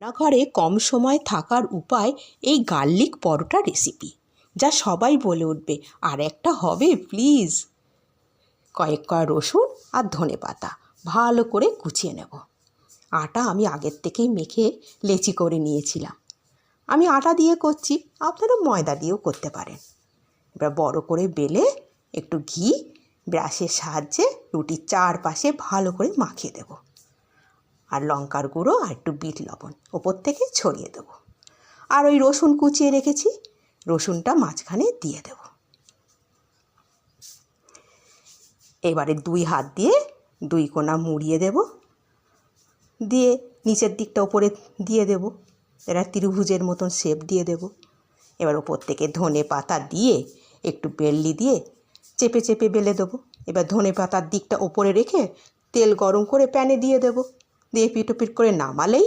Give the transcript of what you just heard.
রান্নাঘরে কম সময় থাকার উপায় এই গার্লিক পরোটা রেসিপি, যা সবাই বলে উঠবে আর একটা হবে প্লিজ। কয়েক রসুন আর ধনেপাতা ভালো করে কুচিয়ে নেব। আটা আমি আগের থেকেই মেখে লেচি করে নিয়েছিলাম। আমি আটা দিয়ে করছি, আপনারা ময়দা দিয়েও করতে পারেন। এবার বড় করে বেলে একটু ঘি ব্রাশের সাহায্যে রুটির চারপাশে ভালো করে মাখিয়ে দেব। আর লঙ্কার গুঁড়ো আর একটু বিট লবণ ওপর থেকে ছড়িয়ে দেবো। আর ওই রসুন কুচিয়ে রেখেছি, রসুনটা মাঝখানে দিয়ে দেব। এবারে দুই হাত দিয়ে দুই কোণা মুড়িয়ে দেব, দিয়ে নিচের দিকটা ওপরে দিয়ে দেব। এরা ত্রিভুজের মতন শেপ দিয়ে দেব। এবার ওপর থেকে ধনে পাতা দিয়ে একটু বেলনি দিয়ে চেপে চেপে বেলে দেবো। এবার ধনে পাতার দিকটা ওপরে রেখে তেল গরম করে প্যানে দিয়ে দেব। দিয়ে পিট করে নামালেই